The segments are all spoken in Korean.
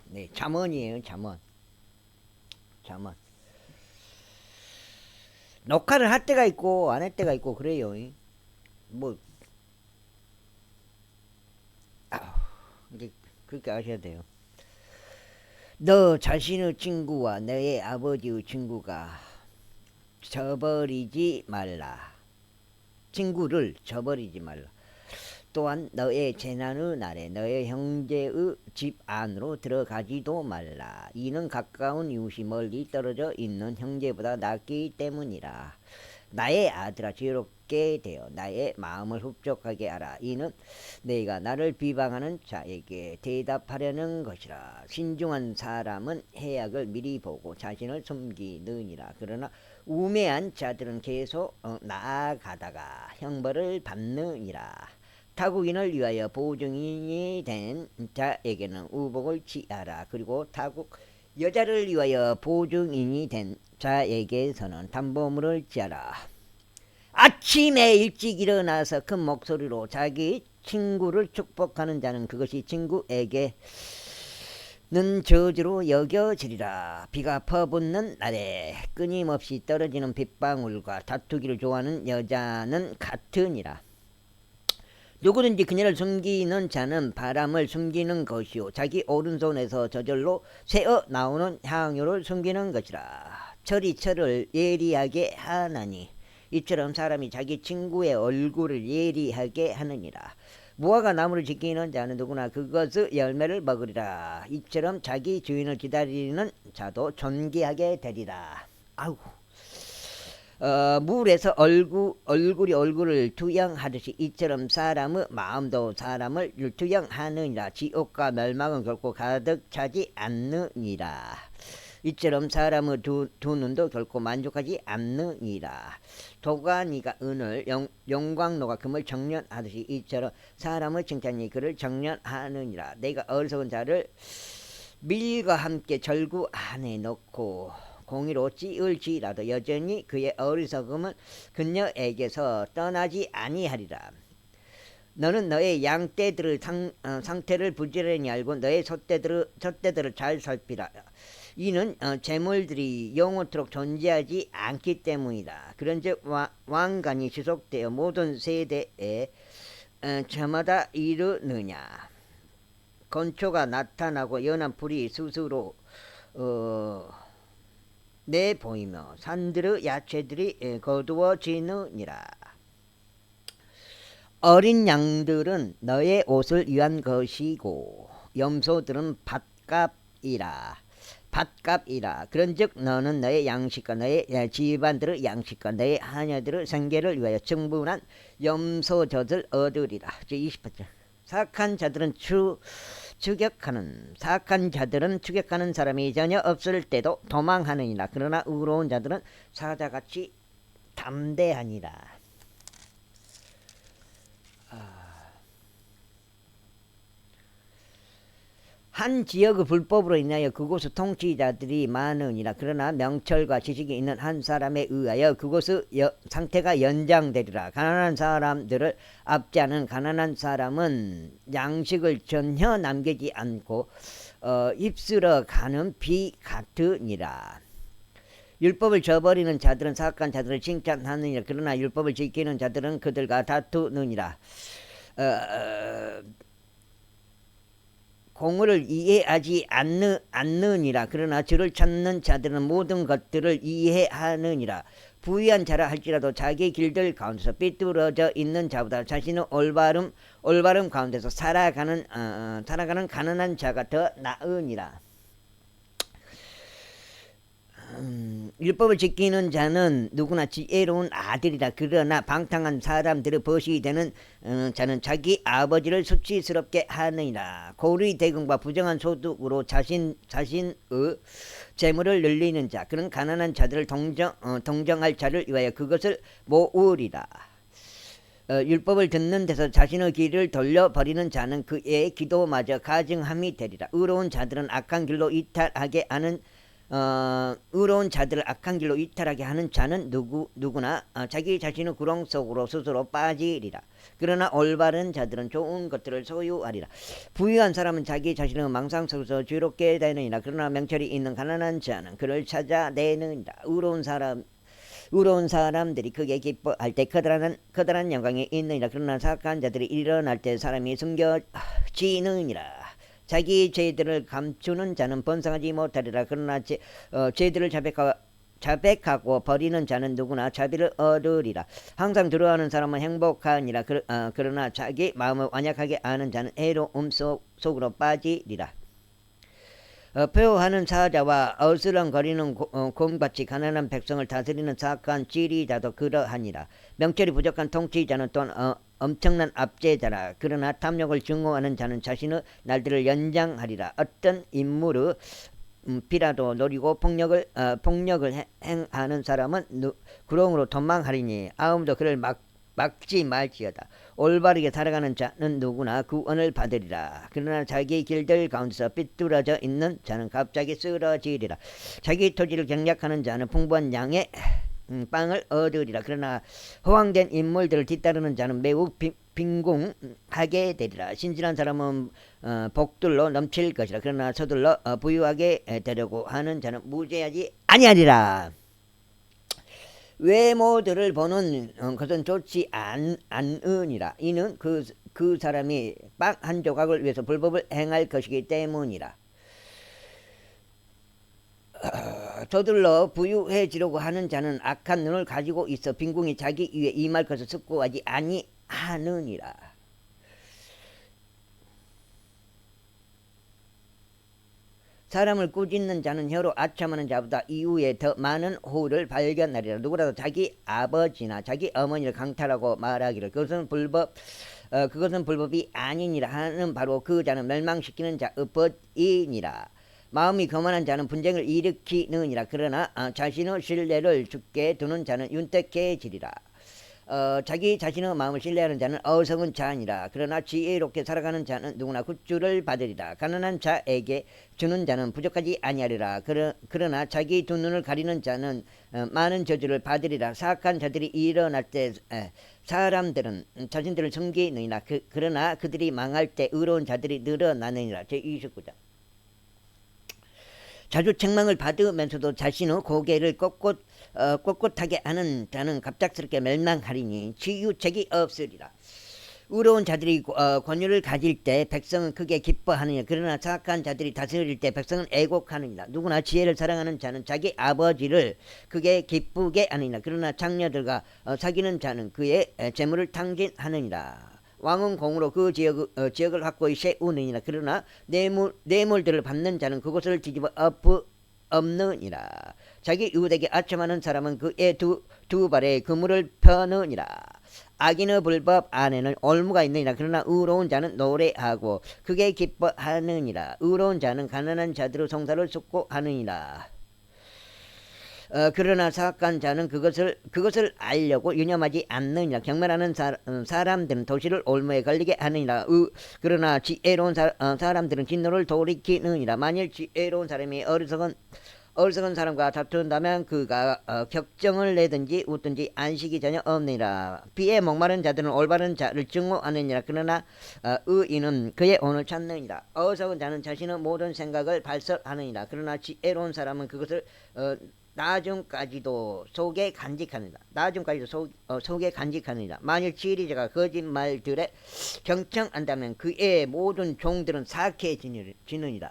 네, 잠언이에요, 잠언. 잠언. 녹화를 할 때가 있고 안 할 때가 있고 그래요. 뭐 이제 그렇게 아셔야 돼요. 너 자신의 친구와 너의 아버지의 친구가 저버리지 말라. 친구를 저버리지 말라. 또한 너의 재난의 날에 너의 형제의 집 안으로 들어가지도 말라. 이는 가까운 이웃이 멀리 떨어져 있는 형제보다 낫기 때문이라. 나의 아들아 지혜롭게 되어 나의 마음을 흡족하게 하라. 이는 내가 나를 비방하는 자에게 대답하려는 것이라. 신중한 사람은 해악을 미리 보고 자신을 숨기느니라. 그러나 우매한 자들은 계속 나아가다가 형벌을 받느니라. 타국인을 위하여 보증인이 된 자에게는 우복을 취하라. 그리고 타국 여자를 위하여 보증인이 된 자에게서는 담보물을 지하라. 아침에 일찍 일어나서 큰 목소리로 자기 친구를 축복하는 자는 그것이 친구에게는 저주로 여겨지리라. 비가 퍼붓는 날에 끊임없이 떨어지는 빗방울과 다투기를 좋아하는 여자는 같으니라. 누구든지 그녀를 숨기는 자는 바람을 숨기는 것이요 자기 오른손에서 저절로 새어 나오는 향유를 숨기는 것이라. 철이 철을 예리하게 하나니 이처럼 사람이 자기 친구의 얼굴을 예리하게 하느니라. 무화과 나무를 지키는 자는 누구나 그것의 열매를 먹으리라. 이처럼 자기 주인을 기다리는 자도 존귀하게 되리라. 아우. 물에서 얼굴이 얼굴을 투영하듯이 이처럼 사람의 마음도 사람을 투영하느니라. 지옥과 멸망은 결코 가득 차지 않느니라. 이처럼 사람의 두 눈도 결코 만족하지 않느니라. 도가니가 은을 용광로가 금을 정련하듯이 이처럼 사람의 칭찬이 그를 정련하느니라. 내가 어리석은 자를 밀과 함께 절구 안에 넣고 공의로 찌을지라도 여전히 그의 어리석음은 그녀에게서 떠나지 아니하리라. 너는 너의 양떼들의 상태를 부지런히 알고 너의 젖대들을 잘 살피라. 이는 재물들이 영원토록 존재하지 않기 때문이다. 그런즉 왕관이 지속되어 모든 세대에 저마다 이르느냐. 건초가 나타나고 연한 풀이 스스로 내보이며 산들의 야채들이 거두어지느니라. 어린 양들은 너의 옷을 위한 것이고 염소들은 밭값이라. 그런즉 너는 너의 양식과 너의 집안들의 양식과 너의 하녀들의 생계를 위하여 충분한 염소젖을 얻으리라. 28절. 사악한 자들은 추격하는 사람이 전혀 없을 때도 도망하느니라. 그러나 의로운 자들은 사자같이 담대하니라. 한 지역의 불법으로 인하여 그곳의 통치자들이 많으니라. 그러나 명철과 지식이 있는 한 사람에 의하여 그곳의 상태가 연장되리라. 가난한 사람들을 압제하는 가난한 사람은 양식을 전혀 남기지 않고 입술어 가는 비 같으니라. 율법을 저버리는 자들은 사악한 자들을 칭찬하느니라. 그러나 율법을 지키는 자들은 그들과 다투느니라. 공의를 이해하지 않느니라. 그러나 주를 찾는 자들은 모든 것들을 이해하느니라. 부유한 자라 할지라도 자기 길들 가운데서 삐뚤어져 있는 자보다 자신의 올바름 가운데서 살아가는 가난한 자가 더 나으니라. 율법을 지키는 자는 누구나 지혜로운 아들이라. 그러나 방탕한 사람들의 벗이 되는 자는 자기 아버지를 수치스럽게 하느니라. 고리 대금과 부정한 소득으로 자신의 재물을 늘리는 자, 그는 가난한 자들을 동정할 자를 위하여 그것을 모으리라. 율법을 듣는 데서 자신의 길을 돌려버리는 자는 그의 기도마저 가증함이 되리라. 의로운 자들은 악한 길로 이탈하게 하는 의로운 자들을 악한 길로 이탈하게 하는 자는 누구나 자기 자신의 구렁 속으로 스스로 빠지리라. 그러나 올바른 자들은 좋은 것들을 소유하리라. 부유한 사람은 자기 자신의 망상 속에서 즐겁게 되느니라. 그러나 명철이 있는 가난한 자는 그를 찾아내느니라. 의로운 사람들이 크게 기뻐할 때 커다란 영광이 있느니라. 그러나 사악한 자들이 일어날 때 사람이 숨겨지느니라. 자기 죄들을 감추는 자는 번성하지 못하리라. 그러나 죄들을 자백하고 버리는 자는 누구나 자비를 얻으리라. 항상 두려워하는 사람은 행복하니라. 그러나 자기 마음을 완약하게 아는 자는 해로움 속으로 빠지리라. 표하는 사자와 어슬렁거리는 곰같이 가난한 백성을 다스리는 사악한 지리자도 그러하니라. 명철이 부족한 통치자는 또한 엄청난 압제자라. 그러나 탐욕을 증오하는 자는 자신의 날들을 연장하리라. 어떤 인물의 비라도 노리고 폭력을 행하는 사람은 구렁으로 도망하리니 아무도 그를 막지 말지어다. 올바르게 살아가는 자는 누구나 구원을 받으리라. 그러나 자기 길들 가운데서 삐뚤어져 있는 자는 갑자기 쓰러지리라. 자기 토지를 경략하는 자는 풍부한 양의 빵을 얻으리라. 그러나 허황된 인물들을 뒤따르는 자는 매우 빈궁하게 되리라. 신실한 사람은 복들로 넘칠 것이라. 그러나 서둘러 부유하게 되려고 하는 자는 무죄하지 아니하리라. 외모들을 보는 것은 좋지 않으니라. 이는 그 사람이 빵 한 조각을 위해서 불법을 행할 것이기 때문이라. 저들러 부유해지려고 하는 자는 악한 눈을 가지고 있어 빈궁이 자기 위에 임할 것을 숙고하지 아니하느니라. 사람을 꾸짖는 자는 혀로 아첨하는 자보다 이후에 더 많은 호를 발견하리라. 누구라도 자기 아버지나 자기 어머니를 강탈하고 말하기를 그것은 불법이 아니니라 하는 바로 그 자는 멸망시키는 자의 벗이니라. 마음이 거만한 자는 분쟁을 일으키느니라. 그러나 자신의 신뢰를 주께 두는 자는 윤택해지리라. 자기 자신의 마음을 신뢰하는 자는 어리석은 자니라. 그러나 지혜롭게 살아가는 자는 누구나 굿줄을 받으리라. 가난한 자에게 주는 자는 부족하지 아니하리라. 그러나 자기 두 눈을 가리는 자는 많은 저주를 받으리라. 사악한 자들이 일어날 때 사람들은 자신들을 섬기느니라. 그러나 그들이 망할 때 의로운 자들이 늘어나느니라. 제29장. 자주 책망을 받으면서도 자신의 고개를 꼿꼿하게 하는 자는 갑작스럽게 멸망하리니 치유책이 없으리라. 의로운 자들이 권유를 가질 때 백성은 크게 기뻐하느니라. 그러나 사악한 자들이 다스릴 때 백성은 애곡하느니라. 누구나 지혜를 사랑하는 자는 자기 아버지를 크게 기쁘게 하느니라. 그러나 장녀들과 사귀는 자는 그의 재물을 탕진하느니라. 왕은 공으로 그 지역을 확고히 세우느니라. 그러나 뇌물들을 받는 자는 그곳을 뒤집어 엎느니라. 자기 이웃에게 아첨하는 사람은 그의 두 발에 그물을 펴느니라. 악인의 불법 안에는 올무가 있느니라. 그러나 의로운 자는 노래하고 크게 기뻐하느니라. 의로운 자는 가난한 자들의 송사를 숙고하느니라. 그러나 사악한 자는 그것을 알려고 유념하지 않느니라. 경멸하는 사람들은 도시를 올무에 걸리게 하느니라. 그러나 지혜로운 사람들은 진노를 돌이키느니라. 만일 지혜로운 사람이 어리석은 사람과 다툰다면 그가 격정을 내든지 웃든지 안식이 전혀 없느니라. 비에 목마른 자들은 올바른 자를 증오하느니라. 그러나 의인은 그의 혼을 찾느니라. 어리석은 자는 자신의 모든 생각을 발설하느니라. 그러나 지혜로운 사람은 그것을 나중까지도 속에 간직하느니라. 속에 간직하느니라. 만일 지리자가 거짓말들에 경청한다면 그의 모든 종들은 사악해지느니라.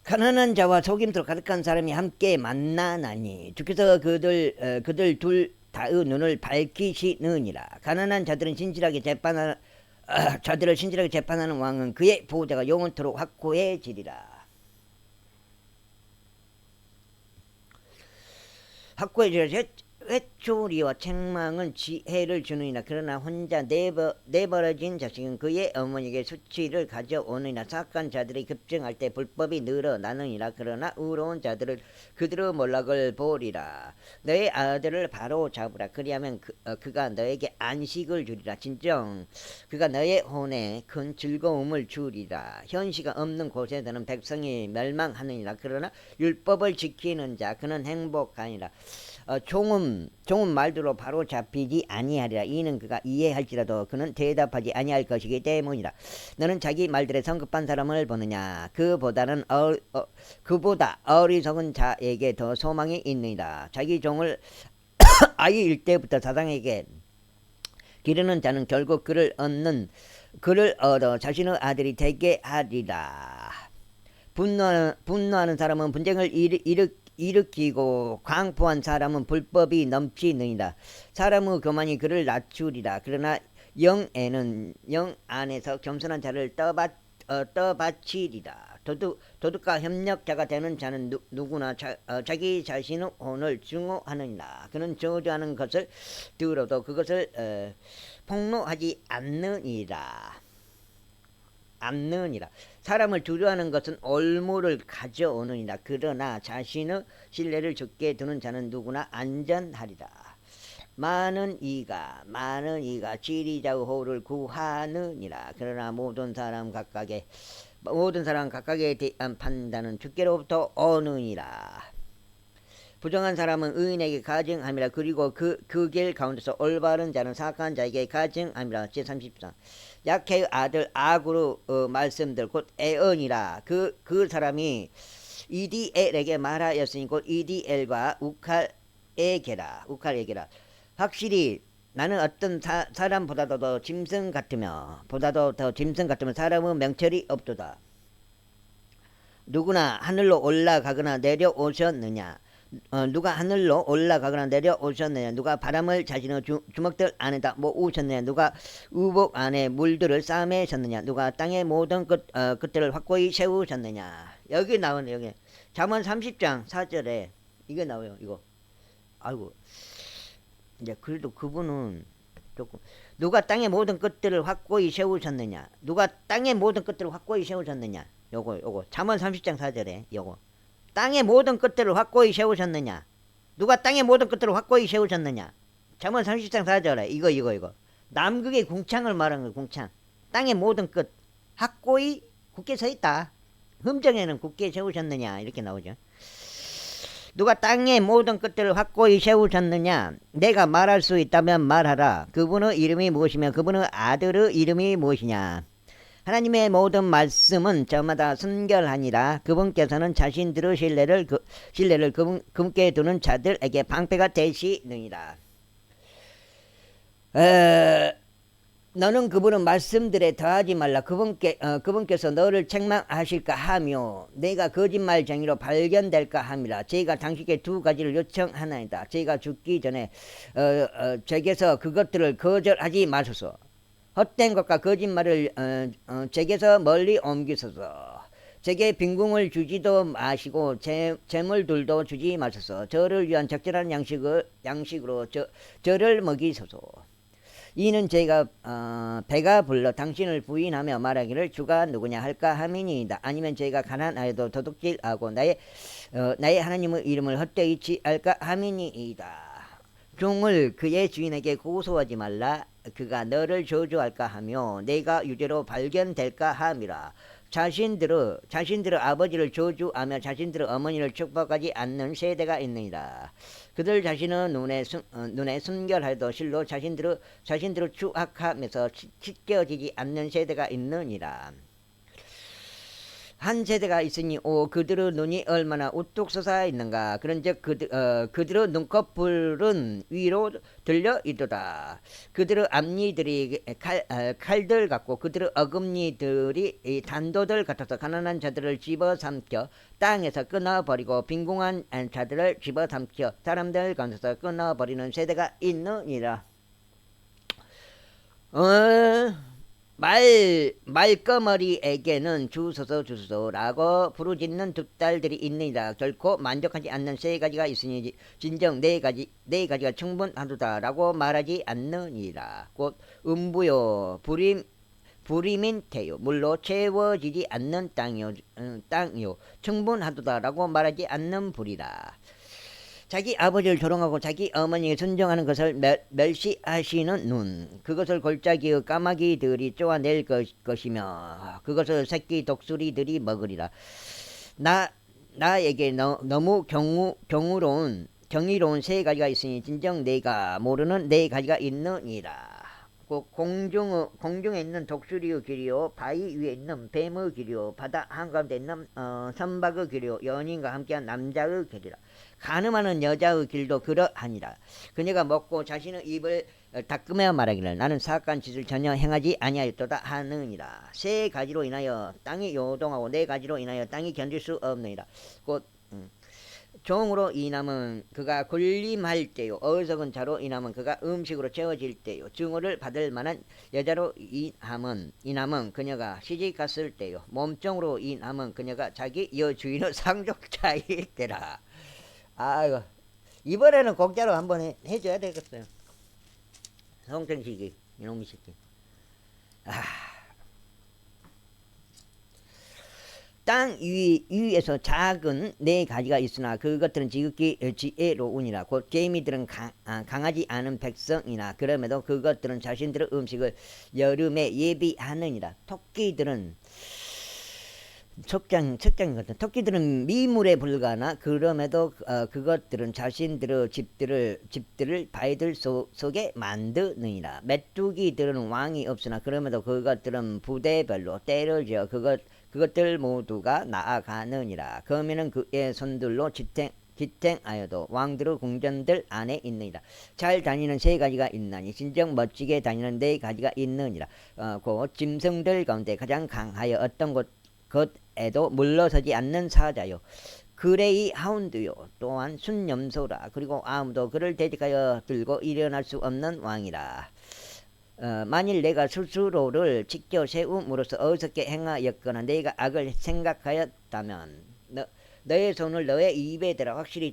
가난한 자와 속임수로 가득한 사람이 함께 만나나니 주께서 그들 둘 다의 눈을 밝히시느니라. 가난한 자들을 신실하게 재판하는 왕은 그의 보호자가 영원토록 확고해지리라. 회초리와 책망은 지혜를 주느니라. 그러나 혼자 내버려진 자식은 그의 어머니에게 수치를 가져오느니라. 착한 자들이 급증할 때 불법이 늘어나느니라. 그러나 의로운 자들은 그들의 몰락을 보리라. 너의 아들을 바로 잡으라. 그리하면 그가 너에게 안식을 주리라. 진정 그가 너의 혼에 큰 즐거움을 주리라. 현시가 없는 곳에서는 백성이 멸망하느니라. 그러나 율법을 지키는 자 그는 행복하니라. 종은 말대로 바로 잡히지 아니하리라. 이는 그가 이해할지라도 그는 대답하지 아니할 것이기 때문이라. 너는 자기 말들에 성급한 사람을 보느냐? 그보다 어리석은 자에게 더 소망이 있느니라. 자기 종을 아이일 때부터 사장에게 기르는 자는 결국 그를 얻어 자신의 아들이 되게 하리라. 분노하는 사람은 분쟁을 일으키고 광포한 사람은 불법이 넘치느니라. 사람의 교만이 그를 낮추리라. 그러나 영 안에서 겸손한 자를 떠받치리라. 도둑과 협력자가 되는 자는 누구나 자기 자신의 혼을 증오하느니라. 그는 저주하는 것을 들어도 그것을 폭로하지 않느니라. 사람을 두려워하는 것은 올무를 가져오느니라. 그러나 자신의 신뢰를 죽게 두는 자는 누구나 안전하리라. 많은 이가 지리자의 호를 구하느니라. 그러나 모든 사람 각각에 대한 판단은 주께로부터 오느니라. 부정한 사람은 의인에게 가증함이라. 그리고 그 길 가운데서 올바른 자는 사악한 자에게 가증함이라. 제34 약해의 아들 악으로 말씀들 곧 에언이라. 그 사람이 이디엘에게 말하였으니 곧 이디엘과 우칼에게라. 확실히 나는 어떤 사람보다도 더 짐승 같으며 사람의 명철이 없도다. 누구나 하늘로 올라가거나 내려오셨느냐? 누가 하늘로 올라가거나 내려오셨느냐? 누가 바람을 자신의 주먹들 안에다 모으셨느냐? 누가 우복 안에 물들을 싸매셨느냐? 누가 땅의 모든 끝들을 확고히 세우셨느냐? 여기 나오네. 여기 잠언 30장 4절에 이게 나와요. 이거 아이고 이제 그래도 그분은 조금 누가 땅의 모든 끝들을 확고히 세우셨느냐? 누가 땅의 모든 끝들을 확고히 세우셨느냐? 요거 잠언 30장 4절에 요거 땅의 모든 끝들을 확고히 세우셨느냐? 누가 땅의 모든 끝들을 확고히 세우셨느냐? 잠언 30장 4절에 이거 남극의 궁창을 말하는 거예요. 궁창 땅의 모든 끝 확고히 굳게 서 있다. 흠정에는 굳게 세우셨느냐 이렇게 나오죠. 누가 땅의 모든 끝들을 확고히 세우셨느냐? 내가 말할 수 있다면 말하라. 그분의 이름이 무엇이며 그분의 아들의 이름이 무엇이냐? 하나님의 모든 말씀은 저마다 순결하니라. 그분께서는 자신들의 신뢰를 그분께 두는 자들에게 방패가 되시느니라. 너는 그분의 말씀들에 더하지 말라. 그분께서 너를 책망하실까 하며 내가 거짓말쟁이로 발견될까 함이라. 저희가 당신께 두 가지를 요청하나이다. 저희가 죽기 전에 제게서 그것들을 거절하지 마소서. 헛된 것과 거짓말을 제게서 멀리 옮기소서. 제게 빈궁을 주지도 마시고 재물들도 주지 마소서. 저를 위한 적절한 양식으로 저를 먹이소서. 이는 제가 배가 불러 당신을 부인하며 말하기를 주가 누구냐 할까 함이니이다. 아니면 제가 가난하여도 도둑질하고 나의 하나님의 이름을 헛되이 취할까 함이니이다. 종을 그의 주인에게 고소하지 말라. 그가 너를 저주할까 하며 내가 유죄로 발견될까 함이라. 자신들의 아버지를 저주하며 자신들의 어머니를 축복하지 않는 세대가 있느니라. 그들 자신의 눈에 순결하여도 실로 자신들의 추악하면서 찢겨지지 않는 세대가 있느니라. 한 세대가 있으니 그들의 눈이 얼마나 우뚝 솟아 있는가. 그런즉 그들의 눈꺼풀은 위로 들려 있도다. 그들의 앞니들이 칼들 같고 그들의 어금니들이 단도들 같아서 가난한 자들을 집어삼켜 땅에서 끊어버리고 빈궁한 자들을 집어삼켜 사람들 가운데서 끊어버리는 세대가 있느니라. 말꺼머리에게는 주소서라고 부르짖는 두 딸들이 있느니라. 결코 만족하지 않는 세 가지가 있으니 진정 네 가지가 충분하도다라고 말하지 않느니라. 곧 음부요 불임인 태요 물로 채워지지 않는 땅이요 충분하도다라고 말하지 않는 불이라. 자기 아버지를 조롱하고 자기 어머니에 순종하는 것을 멸시하시는 눈, 그것을 골짜기의 까마귀들이 쪼아낼 것이며 그것을 새끼 독수리들이 먹으리라. 나에게 너무 경이로운 세 가지가 있으니 진정 내가 모르는 네 가지가 있느니라. 공중에 있는 독수리의 길이요, 바위 위에 있는 뱀의 길이요, 바다 한가운데 있는 선박의 길이요, 연인과 함께한 남자의 길이라. 간음하는 여자의 길도 그러하니라. 그녀가 먹고 자신의 입을 닦으며 말하기를 나는 사악한 짓을 전혀 행하지 아니하였도다 하느니라. 세 가지로 인하여 땅이 요동하고 네 가지로 인하여 땅이 견딜 수 없느니라. 곧 종으로 인함은 그가 군림할 때요, 어리석은 자로 인함은 그가 음식으로 채워질 때요, 증오를 받을 만한 여자로 인함은 그녀가 시집갔을 때요, 몸종으로 인함은 그녀가 자기 여주인의 상속자일 때라. 아이고, 이번에는 공짜로 한번 해줘야 되겠어요. 성천식이 이놈의 새끼. 땅 위에서 작은 네 가지가 있으나 그것들은 지극히 지혜로우니라. 곧 개미들은 강하지 않은 백성이나 그럼에도 그것들은 자신들의 음식을 여름에 예비하느니라. 토끼들은 척장 같은 토끼들은 미물에 불과하나 그럼에도 그것들은 자신들의 집들을 바위들 속에 만드느니라. 메뚜기들은 왕이 없으나 그럼에도 그것들은 부대별로 때를 지어 그것들 모두가 나아가느니라. 거미는 그의 손들로 지탱하여도 왕들의 궁전들 안에 있느니라. 잘 다니는 세 가지가 있나니 진정 멋지게 다니는 네 가지가 있느니라. 곧 짐승들 가운데 가장 강하여 어떤 것에도 물러서지 않는 사자요, 그레이 하운드요, 또한 순염소라. 그리고 아무도 그를 대적하여 들고 일어날 수 없는 왕이라. 만일 내가 스스로를 지켜 세움으로써 어리석게 행하였거나 내가 악을 생각하였다면 너의 손을 너의 입에 대라. 확실히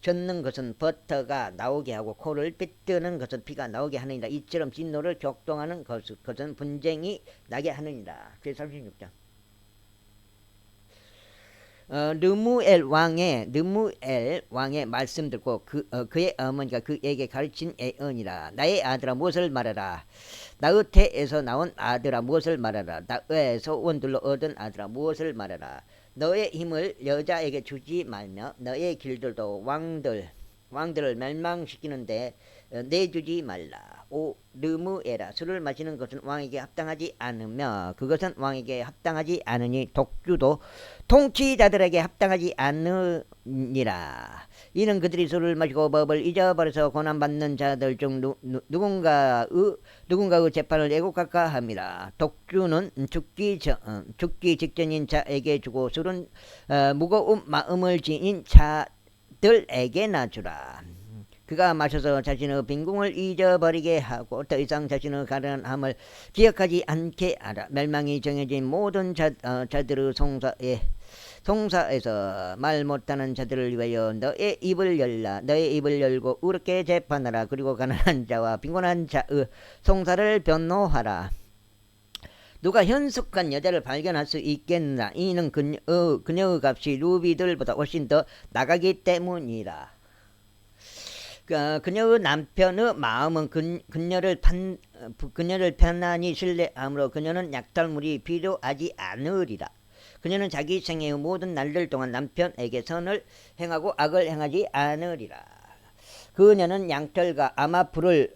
젓는 것은 버터가 나오게 하고 코를 삐뜨는 것은 피가 나오게 하느니라. 이처럼 진노를 격동하는 것은 분쟁이 나게 하느니라. 그 36장. 느무엘 왕의 말씀 듣고 그의 어머니가 그에게 가르친 예언이라. 나의 아들아 무엇을 말하라. 나의 태에서 나온 아들아 무엇을 말하라. 나의 소원들로 얻은 아들아 무엇을 말하라. 너의 힘을 여자에게 주지 말며 너의 길들도 왕들을 멸망시키는데 내주지 말라. 오 느무에라. 술을 마시는 것은 왕에게 합당하지 않으며 그것은 왕에게 합당하지 않으니 독주도 통치자들에게 합당하지 않으니라. 이는 그들이 술을 마시고 법을 잊어버려서 고난받는 자들 중 누군가의 재판을 애국할까 합니다. 독주는 죽기 직전인 자에게 주고 술은 무거운 마음을 지닌 자들에게나 주라. 그가 마셔서 자신의 빈궁을 잊어버리게 하고 더 이상 자신의 가련함을 기억하지 않게 하라. 멸망이 정해진 모든 자들의 송사에서 말 못하는 자들을 위하여 너의 입을 열라. 너의 입을 열고 의롭게 재판하라. 그리고 가난한 자와 빈곤한 자의 송사를 변호하라. 누가 현숙한 여자를 발견할 수 있겠나. 이는 그녀의 값이 루비들보다 훨씬 더 나가기 때문이라. 그녀의 남편의 마음은 그녀를 편안히 신뢰하므로 그녀는 약탈물이 필요하지 않으리라. 그녀는 자기 생애의 모든 날들 동안 남편에게 선을 행하고 악을 행하지 않으리라. 그녀는 양털과 아마풀을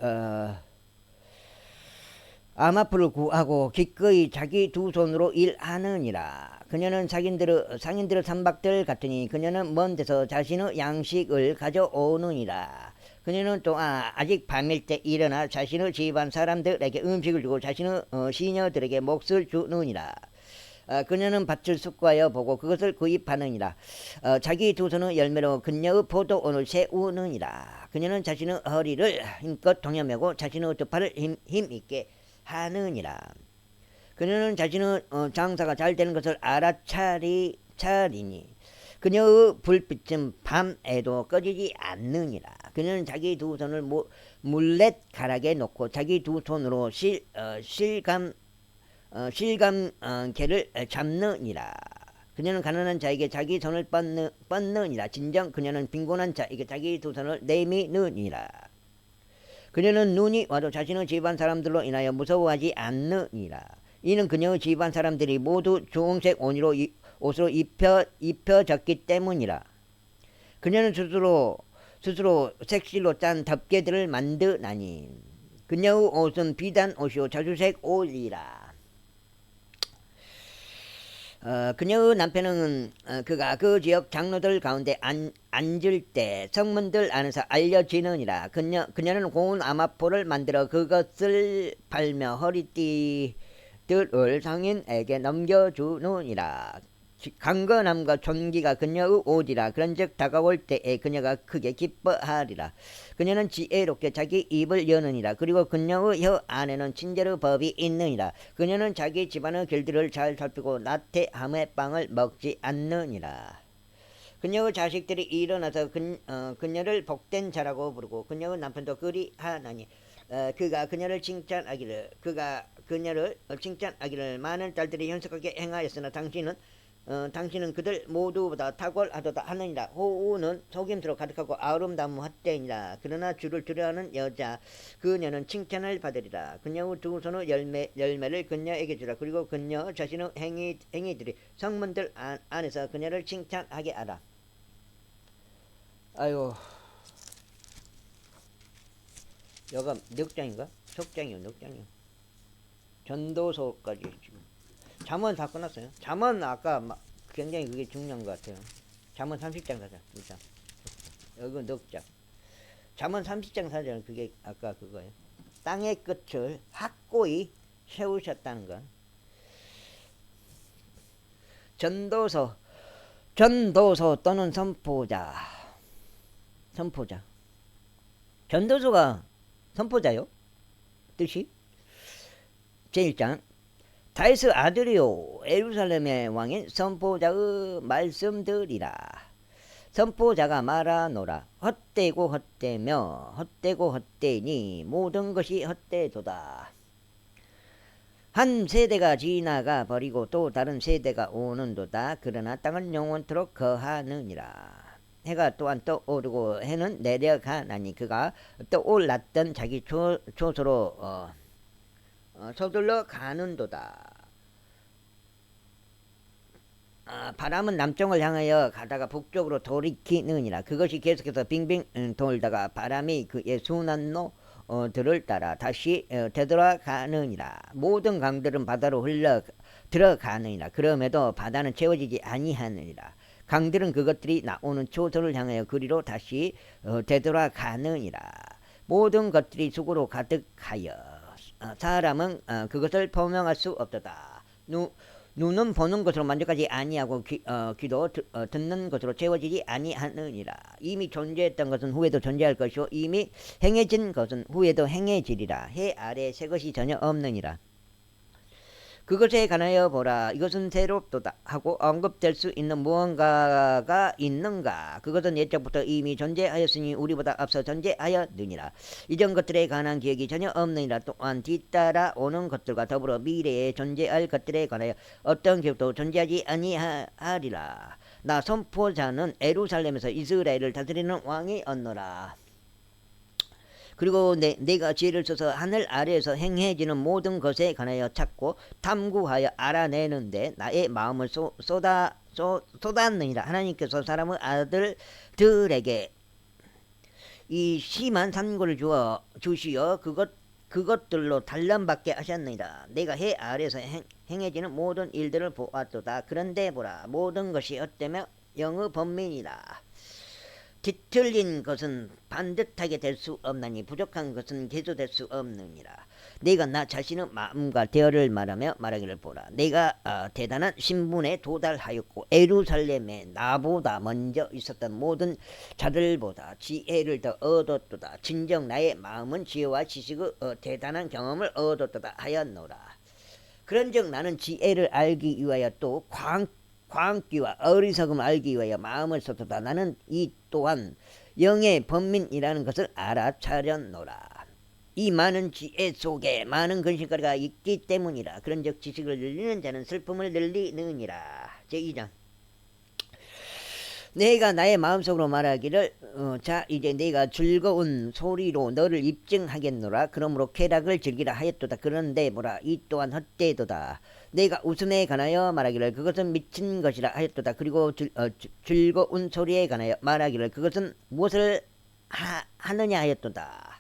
구하고 기꺼이 자기 두 손으로 일하느니라. 그녀는 상인들의 산박들 같으니 그녀는 먼 데서 자신의 양식을 가져오느니라. 그녀는 또한 아직 밤일 때 일어나 자신의 집안 사람들에게 음식을 주고 자신의 시녀들에게 몫을 주느니라. 그녀는 밭을 숙고하여 보고 그것을 구입하느니라. 자기 두 손의 열매로 그녀의 포도원을 세우느니라. 그녀는 자신의 허리를 힘껏 동여매고 자신의 두 팔을 힘있게 하느니라. 그녀는 자신의 장사가 잘 되는 것을 차리니 그녀의 불빛은 밤에도 꺼지지 않느니라. 그녀는 자기 두 손을 물렛가락에 놓고 자기 두 손으로 실감개를 잡느니라. 그녀는 가난한 자에게 자기 손을 뻗느니라. 진정 그녀는 빈곤한 자에게 자기 두 손을 내미느니라. 그녀는 눈이 와도 자신의 집안 사람들로 인하여 무서워하지 않느니라. 이는 그녀의 집안 사람들이 모두 주홍색 옷으로 입혀졌기 때문이라. 그녀는 스스로 색실로 짠 덮개들을 만드나니 그녀의 옷은 비단 옷이요 자주색 옷이라. 그녀의 남편은 그가 그 지역 장로들 가운데 앉을 때 성문들 안에서 알려지느니라. 그녀는 고운 아마포를 만들어 그것을 팔며 허리띠들을 상인에게 넘겨주느니라. 강건함과 존귀가 그녀의 옷이라. 그런즉 다가올 때에 그녀가 크게 기뻐하리라. 그녀는 지혜롭게 자기 입을 여느니라. 그리고 그녀의 혀 안에는 친절의 법이 있느니라. 그녀는 자기 집안의 길들을 잘 살피고 나태함의 빵을 먹지 않느니라. 그녀의 자식들이 일어나서 그녀를 복된 자라고 부르고 그녀의 남편도 그리하나니 그가 그녀를 칭찬하기를 많은 딸들이 현석하게 행하였으나 당신은 그들 모두보다 탁월하도다 하느니라. 호우는 속임수로 가득하고 아름다움 헛되니라. 그러나 주를 두려워하는 여자 그녀는 칭찬을 받으리라. 그녀의 두 손의 열매를 그녀에게 주라. 그리고 그녀 자신의 행위들이 성문들 안에서 그녀를 칭찬하게 하라. 아유, 여가 몇 장인가? 석장이요, 몇 장이요. 전도서까지 지금. 잠언 다 끝났어요. 잠언 아까 굉장히 그게 중요한 것 같아요. 잠언 30장 사자. 일단 여기 넉 장. 잠언 30장 사자는 그게 아까 그거예요. 땅의 끝을 확고히 세우셨다는 것. 전도서 또는 선포자. 전도서가 선포자요? 뜻이? 제1장 다윗의 아들이요 예루살렘의 왕인 선포자의 말씀들이라. 선포자가 말하노라. 헛되고 헛되니 모든 것이 헛되도다. 한 세대가 지나가 버리고 또 다른 세대가 오는도다. 그러나 땅은 영원토록 거하느니라. 해가 또한 떠오르고 해는 내려가나니 그가 떠올랐던 자기 초소로 서둘러 가는도다. 바람은 남쪽을 향하여 가다가 북쪽으로 돌이키느니라. 그것이 계속해서 빙빙 돌다가 바람이 그의 순환로 들을 따라 다시 되돌아가느니라. 모든 강들은 바다로 흘러 들어가느니라. 그럼에도 바다는 채워지지 아니하느니라. 강들은 그것들이 나오는 초소를 향하여 그리로 다시 되돌아가느니라. 모든 것들이 수고로 가득하여 사람은 그것을 포명할 수 없도다. 눈은 보는 것으로 만족하지 아니하고 귀도 듣는 것으로 채워지지 아니하느니라. 이미 존재했던 것은 후에도 존재할 것이요 이미 행해진 것은 후에도 행해지리라. 해 아래 새 것이 전혀 없느니라. 그것에 관하여 보라. 이것은 새롭도다 하고 언급될 수 있는 무언가가 있는가. 그것은 옛적부터 이미 존재하였으니 우리보다 앞서 존재하였느니라. 이전 것들에 관한 기억이 전혀 없느니라. 또한 뒤따라 오는 것들과 더불어 미래에 존재할 것들에 관하여 어떤 기억도 존재하지 아니하리라. 나 선포자는 예루살렘에서 이스라엘을 다스리는 왕이 얻노라. 그리고 내가 지혜를 써서 하늘 아래에서 행해지는 모든 것에 관하여 찾고 탐구하여 알아내는데 나의 마음을 쏟았느니라. 하나님께서 사람의 아들들에게 이 심한 산고를 주시어 그것들로 단련받게 하셨느니라. 내가 해 아래에서 행해지는 모든 일들을 보았도다. 그런데 보라, 모든 것이 헛되며 영의 번민이라. 뒤틀린 것은 반듯하게 될 수 없나니 부족한 것은 개조될 수 없느니라. 내가 나 자신의 마음과 대화를 말하기를 보라. 내가 대단한 신분에 도달하였고 예루살렘에 나보다 먼저 있었던 모든 자들보다 지혜를 더 얻었도다. 진정 나의 마음은 지혜와 지식의 대단한 경험을 얻었도다 하였노라. 그런즉 나는 지혜를 알기 위하여 또 광기와 어리석음을 알기 위하여 마음을 쏟았다. 나는 이 또한 영의 번민이라는 것을 알아차렸노라. 이 많은 지혜 속에 많은 근심거리가 있기 때문이라. 그런즉 지식을 늘리는 자는 슬픔을 늘리느니라. 제2장. 내가 나의 마음속으로 말하기를 자 이제 내가 즐거운 소리로 너를 입증하겠노라. 그러므로 쾌락을 즐기라 하였도다. 그런데 뭐라 이 또한 헛되도다. 내가 웃음에 관하여 말하기를 그것은 미친 것이라 하였도다. 그리고 즐거운 소리에 관하여 말하기를 그것은 무엇을 하느냐 하였도다.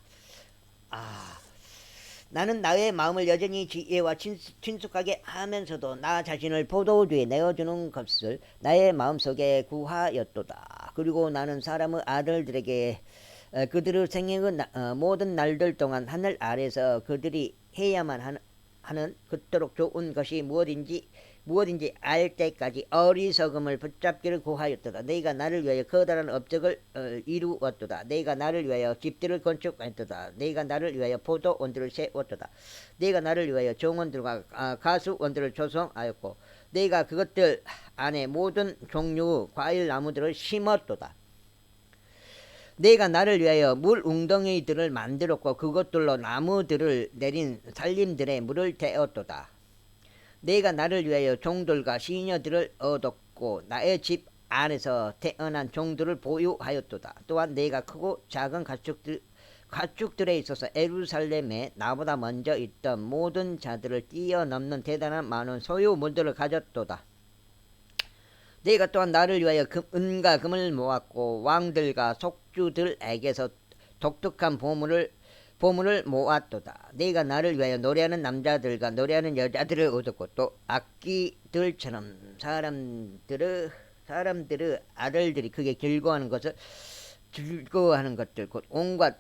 나는 나의 마음을 여전히 지혜와 친숙하게 하면서도 나 자신을 포도주에 내어주는 것을 나의 마음속에 구하였도다. 그리고 나는 사람의 아들들에게 그들의 생애의 모든 날들 동안 하늘 아래서 그들이 해야만 하는 그토록 좋은 것이 무엇인지 알 때까지 어리석음을 붙잡기를 구하였도다. 내가 나를 위하여 커다란 업적을 이루었도다. 내가 나를 위하여 집들을 건축하였도다. 내가 나를 위하여 포도원들을 세웠도다. 내가 나를 위하여 정원들과 가수원들을 조성하였고 내가 그것들 안에 모든 종류의 과일 나무들을 심었도다. 내가 나를 위하여 물 웅덩이들을 만들었고 그것들로 나무들을 내린 산림들에 물을 대었도다. 내가 나를 위하여 종들과 시녀들을 얻었고 나의 집 안에서 태어난 종들을 보유하였도다. 또한 내가 크고 작은 가축들에 있어서 예루살렘에 나보다 먼저 있던 모든 자들을 뛰어넘는 대단한 많은 소유물들을 가졌도다. 내가 또한 나를 위하여 은과 금을 모았고 왕들과 속주들에게서 독특한 보물을 모았도다. 내가 나를 위하여 노래하는 남자들과 노래하는 여자들을 얻었고 또 악기들처럼 사람들의 아들들이 크게 즐거워하는 것들 곧 온갖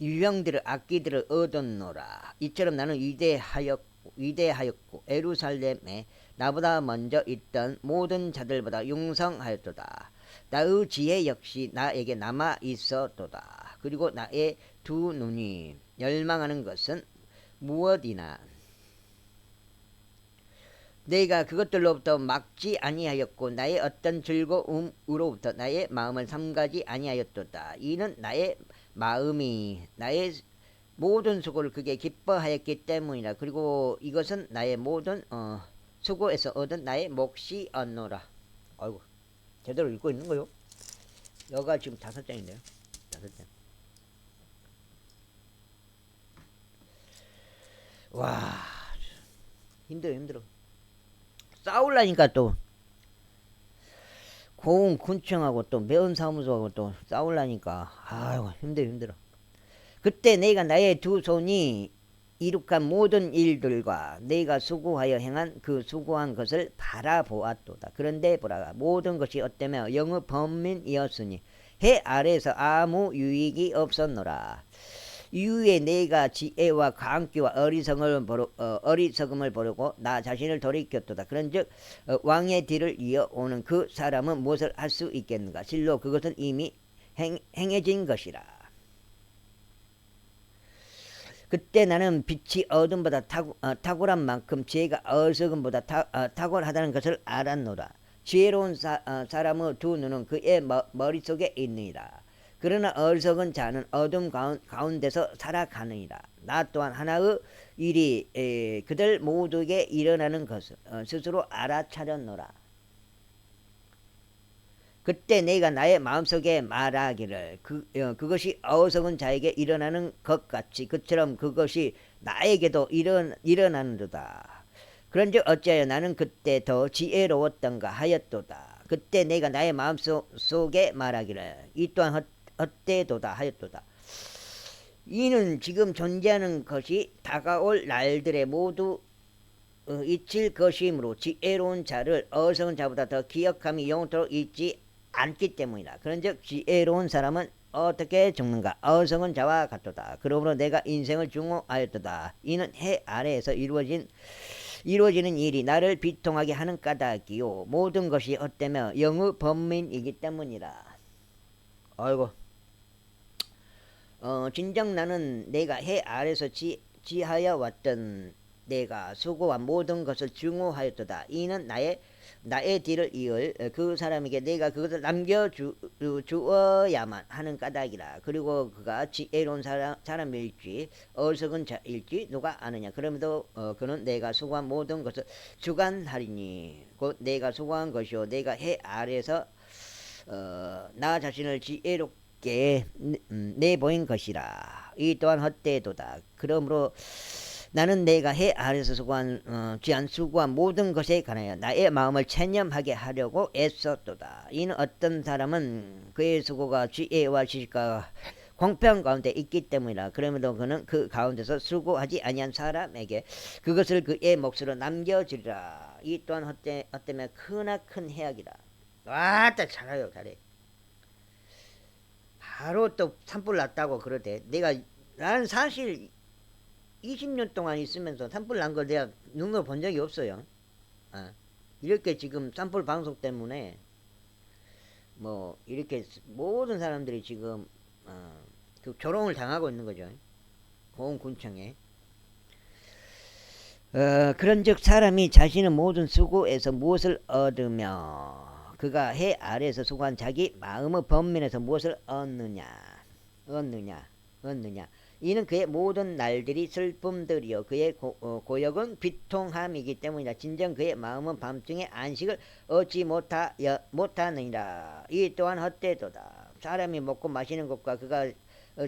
유형들의 악기들을 얻었노라. 이처럼 나는 위대하였고 예루살렘에 나보다 먼저 있던 모든 자들보다 융성하였도다. 나의 지혜 역시 나에게 남아 있었도다. 그리고 나의 두 눈이 열망하는 것은 무엇이나 내가 그것들로부터 막지 아니하였고 나의 어떤 즐거움으로부터 나의 마음을 삼가지 아니하였도다. 이는 나의 마음이 나의 모든 수고를 그게 기뻐하였기 때문이라. 그리고 이것은 나의 모든 수고에서 얻은 나의 몫이었노라. 아이고 제대로 읽고 있는 거요? 여가 지금 5장인데요. 5장. 와 힘들어. 싸우려니까 또 고군청하고 또 매운사무소하고 또 싸우려니까 아이고 힘들어. 그때 내가 나의 두 손이 이룩한 모든 일들과 내가 수고하여 행한 그 수고한 것을 바라보았도다. 그런데 보라 모든 것이 어때며 영의 번민이었으니 해 아래에서 아무 유익이 없었노라. 이후에 내가 지혜와 광기와 어리석음을 버리고 나 자신을 돌이켰도다. 그런즉 왕의 뒤를 이어오는 그 사람은 무엇을 할 수 있겠는가? 실로 그것은 이미 행해진 것이라. 그때 나는 빛이 어둠보다 탁월한 만큼 지혜가 어리석음보다 탁월하다는 것을 알았노라. 지혜로운 사람의 두 눈은 그의 머릿속에 있느니라. 그러나 어리석은 자는 어둠 가운데서 살아가느니라. 나 또한 하나의 일이 그들 모두에게 일어나는 것을 스스로 알아차렸노라. 그때 내가 나의 마음속에 말하기를 그것이 어리석은 자에게 일어나는 것 같이 그처럼 그것이 나에게도 일어나는도다. 그런즉 어찌하여 나는 그때 더 지혜로웠던가 하였도다. 그때 내가 나의 마음속에 말하기를 이 또한 헛되도다 하였도다. 이는 지금 존재하는 것이 다가올 날들에 모두 잊힐 것이므로 지혜로운 자를 어리석은 자보다 더 기억함이 영원토록 잊지 않기 때문이다. 그런즉 지혜로운 사람은 어떻게 죽는가? 어리석은 자와 같도다. 그러므로 내가 인생을 중호하였도다. 이는 해 아래에서 이루어지는 일이 나를 비통하게 하는 까닭이요 모든 것이 헛되며 영의 번민이기 때문이라. 아이고 진정 나는 내가 해 아래에서 지하여 왔던 내가 수고한 모든 것을 증오하였도다. 이는 나의 뒤를 이을 그 사람에게 내가 그것을 남겨주어야만 하는 까닭이라. 그리고 그가 지혜로운 사람일지 어리석은 자일지 누가 아느냐. 그럼에도 그는 내가 수고한 모든 것을 주관하리니 곧 내가 수고한 것이요 내가 해 아래서 나 자신을 지혜롭게 내보인 것이라. 이 또한 헛되도다. 그러므로 나는 내가 해 아래서 귀한 수고한 모든 것에 관하여 나의 마음을 체념하게 하려고 애썼도다. 이는 어떤 사람은 그의 수고가 지혜와 지식과 공평 가운데 있기 때문이라. 그럼에도 그는 그 가운데서 수고하지 아니한 사람에게 그것을 그의 몫으로 남겨주리라. 이 또한 헛되면 크나큰 해악이라. 와따 잘해요. 잘해. 바로 또 산불 났다고 그러대. 나는 사실 20년 동안 있으면서 산불 난 걸 내가 눈으로 본 적이 없어요. 이렇게 지금 산불 방송 때문에 뭐 이렇게 모든 사람들이 지금 그 조롱을 당하고 있는 거죠. 고흥군청에. 그런즉 사람이 자신의 모든 수고에서 무엇을 얻으며 그가 해 아래에서 수고한 자기 마음의 번민에서 무엇을 얻느냐. 이는 그의 모든 날들이 슬픔들이요 그의 고역은 비통함이기 때문이라. 진정 그의 마음은 밤중에 안식을 얻지 못하느니라. 이 또한 헛되도다. 사람이 먹고 마시는 것과 그가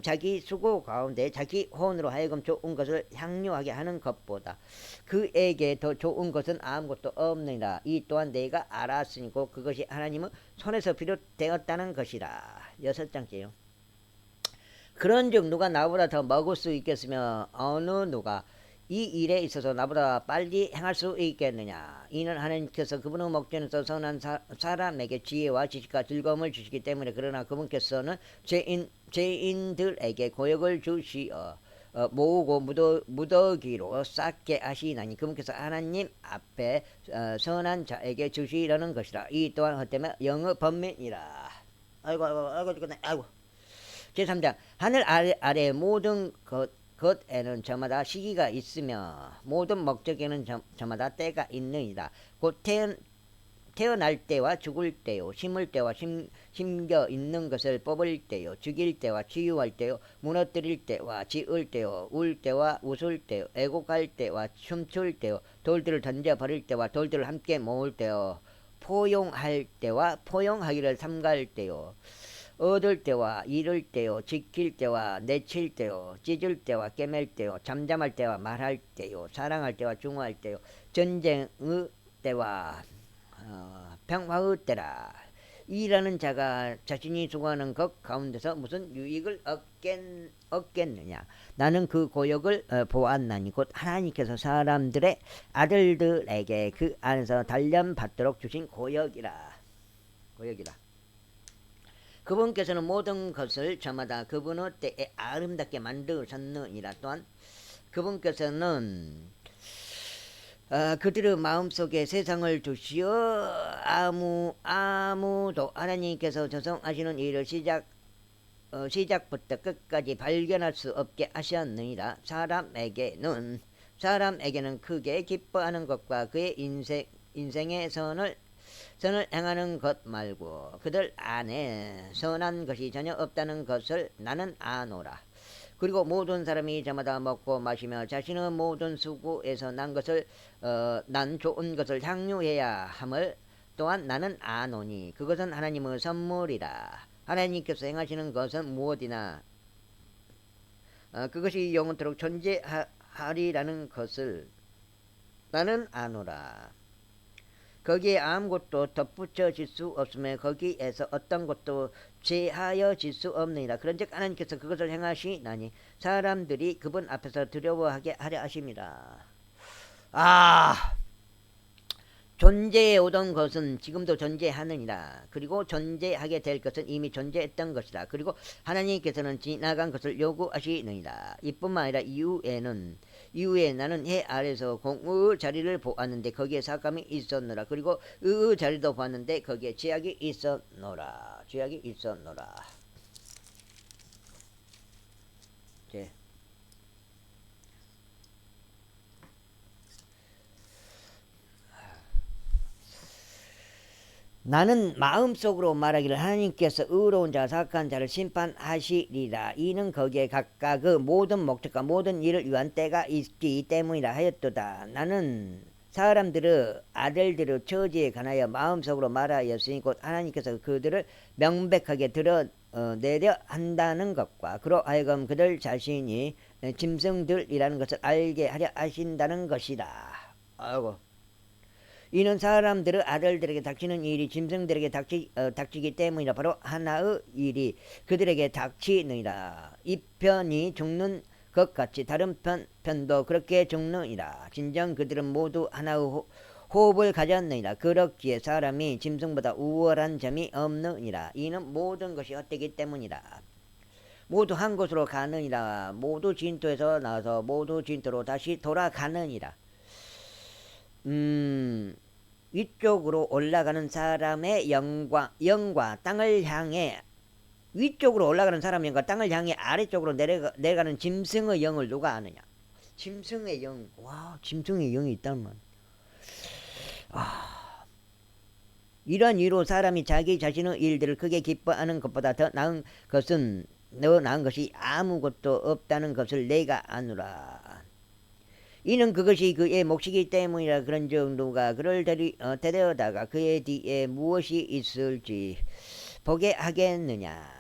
자기 수고 가운데 자기 혼으로 하여금 좋은 것을 향유하게 하는 것보다 그에게 더 좋은 것은 아무것도 없느니라. 이 또한 내가 알았으니 곧 그것이 하나님의 손에서 비롯되었다는 것이라. 6장째요. 그런즉 누가 나보다 더 먹을 수 있겠으며 어느 누가 이 일에 있어서 나보다 빨리 행할 수 있겠느냐. 이는 하나님께서 그분의 목전에서 선한 사람에게 지혜와 지식과 즐거움을 주시기 때문에. 그러나 그분께서는 죄인들에게 고역을 주시어 모으고 무더기로 쌓게 하시나니 그분께서 하나님 앞에 선한 자에게 주시려는 것이라. 이 또한 헛되면 영의 번민이라. 아이고 제3장 하늘 아래 모든 것에는 저마다 시기가 있으며 모든 목적에는 저마다 때가 있느니라. 곧 태어날 때와 죽을 때요 심을 때와 심겨 있는 것을 뽑을 때요 죽일 때와 치유할 때요 무너뜨릴 때와 지을 때요 울 때와 웃을 때요 애곡할 때와 춤출 때요 돌들을 던져버릴 때와 돌들을 함께 모을 때요 포용할 때와 포용하기를 삼가할 때요 얻을 때와 잃을 때요 지킬 때와 내칠 때요 찢을 때와 깨맬 때요 잠잠할 때와 말할 때요 사랑할 때와 중화할 때요 전쟁의 때와 평화의 때라. 이라는 자가 자신이 수고하는 것 가운데서 무슨 유익을 얻겠느냐. 나는 그 고역을 보았나니 곧 하나님께서 사람들의 아들들에게 그 안에서 단련받도록 주신 고역이라. 그분께서는 모든 것을 저마다 그분의 때에 아름답게 만드셨느니라. 또한 그분께서는 그들의 마음속에 세상을 두시어 아무도 하나님께서 조성하시는 일을 시작부터 끝까지 발견할 수 없게 하셨느니라. 사람에게는 크게 기뻐하는 것과 그의 인생의 선을 행하는 것 말고 그들 안에 선한 것이 전혀 없다는 것을 나는 아노라. 그리고 모든 사람이 저마다 먹고 마시며 자신의 모든 수고에서 난 좋은 것을 향유해야 함을 또한 나는 아노니 그것은 하나님의 선물이라. 하나님께서 행하시는 것은 무엇이나 그것이 영원토록 존재하리라는 것을 나는 아노라. 거기에 아무것도 덧붙여질 수 없으며 거기에서 어떤 것도 제하여질 수 없느니라. 그런즉 하나님께서 그것을 행하시나니 사람들이 그분 앞에서 두려워하게 하려 하심이라. 존재해 오던 것은 지금도 존재하느니라. 그리고 존재하게 될 것은 이미 존재했던 것이라. 그리고 하나님께서는 지나간 것을 요구하시느니라. 이뿐만 아니라 이후에 나는 해 아래서 공의 자리를 보았는데 거기에 삭감이 있었노라. 그리고 의의 자리도 보았는데 거기에 죄악이 있었노라. 나는 마음속으로 말하기를 하나님께서 의로운 자와 사악한 자를 심판하시리라. 이는 거기에 각각의 모든 목적과 모든 일을 위한 때가 있기 때문이라 하였도다. 나는 사람들의 아들들의 처지에 관하여 마음속으로 말하였으니 곧 하나님께서 그들을 명백하게 드러내려 한다는 것과 그로 하여금 그들 자신이 짐승들이라는 것을 알게 하려 하신다는 것이다. 아이고. 이는 사람들의 아들들에게 닥치는 일이 짐승들에게 닥치기 때문이라. 바로 하나의 일이 그들에게 닥치느니라. 이 편이 죽는 것 같이 다른 편도 그렇게 죽느니라. 진정 그들은 모두 하나의 호흡을 가졌느니라. 그렇기에 사람이 짐승보다 우월한 점이 없느니라. 이는 모든 것이 헛되기 때문이라. 모두 한 곳으로 가느니라. 모두 진토에서 나와서 모두 진토로 다시 돌아가느니라. 위쪽으로 올라가는 사람의 영과 땅을 향해, 위쪽으로 올라가는 사람의 영과 땅을 향해 아래쪽으로 내려가는 짐승의 영을 누가 아느냐? 짐승의 영. 와, 짐승의 영이 있다는 말. 이런 이유로 사람이 자기 자신의 일들을 크게 기뻐하는 것보다 더 나은 것이 아무것도 없다는 것을 내가 아노라. 이는 그것이 그의 몫이기 때문이라. 그런즉 누가 그를 데려다가 그의 뒤에 무엇이 있을지 보게 하겠느냐.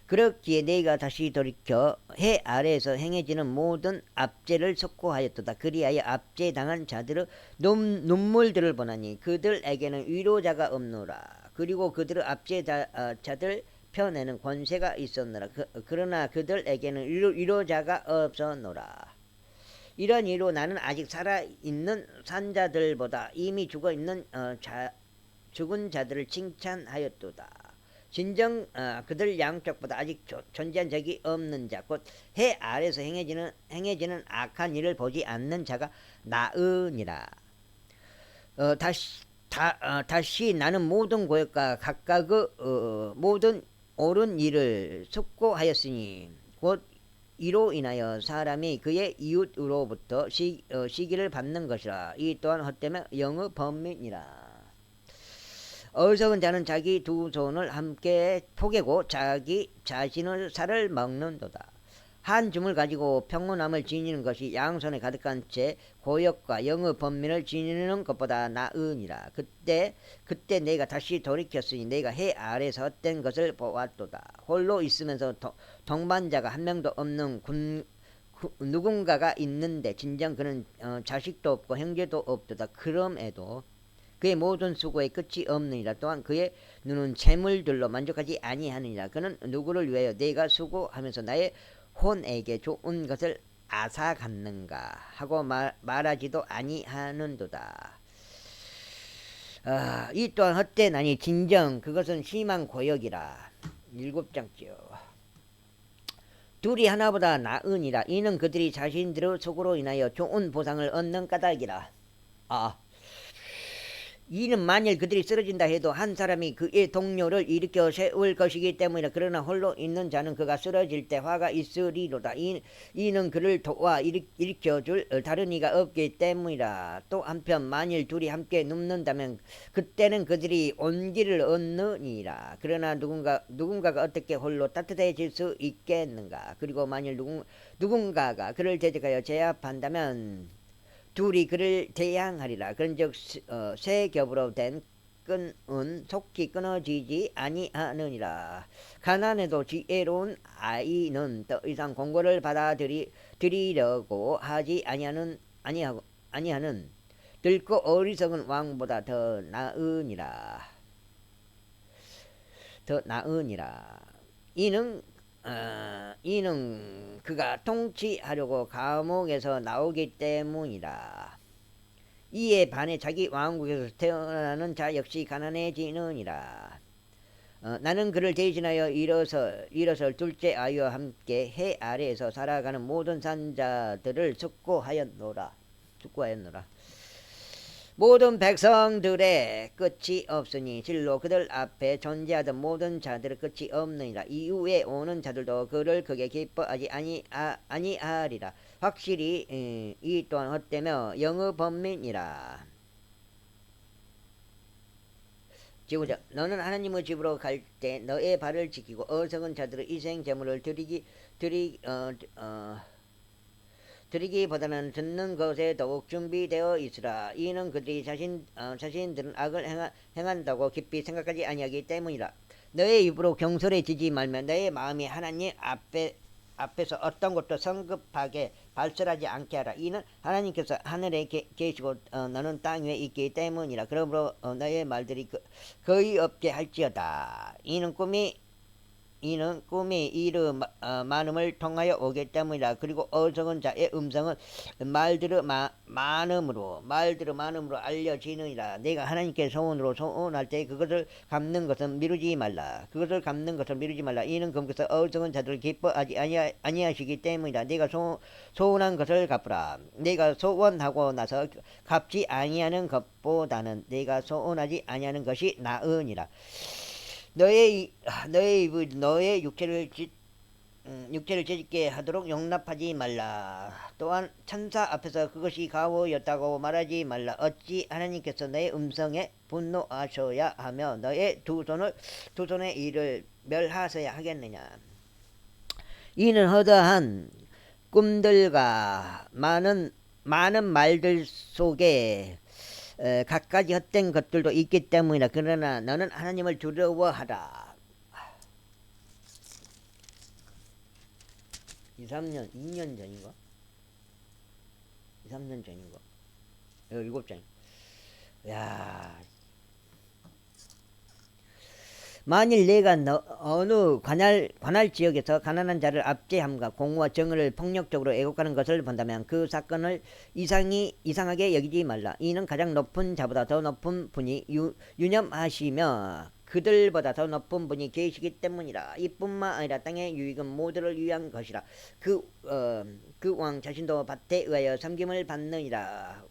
그렇기에 내가 다시 돌이켜 해 아래에서 행해지는 모든 압제를 속고하였도다. 그리하여 압제당한 자들의 눈물들을 보나니 그들에게는 위로자가 없노라. 그리고 그들의 압제자들 편에는 권세가 있었노라. 그러나 그들에게는 위로자가 없었노라. 이런 이유로 나는 아직 살아있는 산자들보다 이미 죽어있는 죽은 자들을 칭찬하였도다. 진정 그들 양쪽보다 아직 존재한 적이 없는 자, 곧 해 아래서 행해지는 악한 일을 보지 않는 자가 나으니라. 다시 나는 모든 고역과 각각의 모든 옳은 일을 숙고하였으니 곧 이로 인하여 사람이 그의 이웃으로부터 시기를 받는 것이라. 이 또한 헛되면 영의 범민이라. 어리석은 자는 자기 두 손을 함께 포개고 자기 자신의 살을 먹는도다. 한 줌을 가지고 평온함을 지니는 것이 양손에 가득한 채 고역과 영의 번민을 지니는 것보다 나으니라. 그때 내가 다시 돌이켰으니 내가 해 아래서 헛된 것을 보았도다. 홀로 있으면서 동반자가 한 명도 없는 누군가가 있는데 진정 그는 자식도 없고 형제도 없도다. 그럼에도 그의 모든 수고에 끝이 없느니라. 또한 그의 눈은 재물들로 만족하지 아니하느니라. 그는 누구를 위하여 내가 수고하면서 나의 혼에게 좋은 것을 앗아갔는가 하고 말하지도 아니하는도다. 이 또한 헛되나니 진정 그것은 심한 고역이라. 7장째요. 둘이 하나보다 나으니라. 이는 그들이 자신들의 속으로 인하여 좋은 보상을 얻는 까닭이라. 이는 만일 그들이 쓰러진다 해도 한 사람이 그의 동료를 일으켜 세울 것이기 때문이라. 그러나 홀로 있는 자는 그가 쓰러질 때 화가 있으리로다. 이는 그를 도와 일으켜줄 다른 이가 없기 때문이라. 또 한편 만일 둘이 함께 눕는다면 그때는 그들이 온기를 얻느니라. 그러나 누군가가 어떻게 홀로 따뜻해질 수 있겠는가. 그리고 만일 누군가가 그를 대적하여 제압한다면 둘이 그를 대항하리라. 그런즉 새 겹으로 된 끈은 속히 끊어지지 아니하느니라. 가난해도 지혜로운 아이는 더 이상 공고를 받아들이려고 하지 아니하는 늙고 어리석은 왕보다 더 나으니라. 이는 그가 통치하려고 감옥에서 나오기 때문이라. 이에 반해 자기 왕국에서 태어나는 자 역시 가난해지느니라. 나는 그를 대신하여 일어설 둘째 아이와 함께 해 아래에서 살아가는 모든 산자들을 숙고하였노라. 모든 백성들의 끝이 없으니 실로 그들 앞에 존재하던 모든 자들의 끝이 없느니라. 이후에 오는 자들도 그를 크게 기뻐하지 아니하리라. 확실히 이 또한 헛되며 영의 번민이라. 지우자. 너는 하나님의 집으로 갈 때 너의 발을 지키고 어리석은 자들의 이생 제물을 드리 어, 어, 드리기보다는 듣는 것에 더욱 준비되어 있으라. 이는 그들이 자신들은 악을 행한다고 깊이 생각하지 아니하기 때문이라. 너의 입으로 경솔해지지 말며 너의 마음이 하나님 앞에서 어떤 것도 성급하게 발설하지 않게 하라. 이는 하나님께서 하늘에 계시고 너는 땅 위에 있기 때문이라. 그러므로 너의 말들이 거의 없게 할지어다. 이는 꿈이 이르 많음을 통하여 오기 때문이라. 그리고 어리석은 자의 음성은 말들의 많음으로 알려지느니라. 내가 하나님께 소원할 때 그것을 갚는 것은 미루지 말라. 이는 그분께서 어리석은 자들을 기뻐하지 아니하시기 때문이라. 내가 소원한 것을 갚으라. 내가 소원하고 나서 갚지 아니하는 것보다는 내가 소원하지 아니하는 것이 나으니라. 너의 육체를 죄짓게 하도록 용납하지 말라. 또한 천사 앞에서 그것이 가호였다고 말하지 말라. 어찌 하나님께서 너의 음성에 분노하셔야 하며 너의 두 손의 일을 멸하셔야 하겠느냐. 이는 허다한 꿈들과 많은 말들 속에 갖가지 헛된 것들도 있기 때문이라. 그러나 너는 하나님을 두려워하라. 2년 전인가? 3년 전인가? 7장. 야, 만일 내가 어느 관할 지역에서 가난한 자를 압제함과 공무와 정의를 폭력적으로 애국하는 것을 본다면 그 사건을 이상하게 여기지 말라. 이는 가장 높은 자보다 더 높은 분이 유념하시며 그들보다 더 높은 분이 계시기 때문이라. 이뿐만 아니라 땅의 유익은 모두를 위한 것이라. 그 왕 자신도 밭에 의하여 섬김을 받느니라.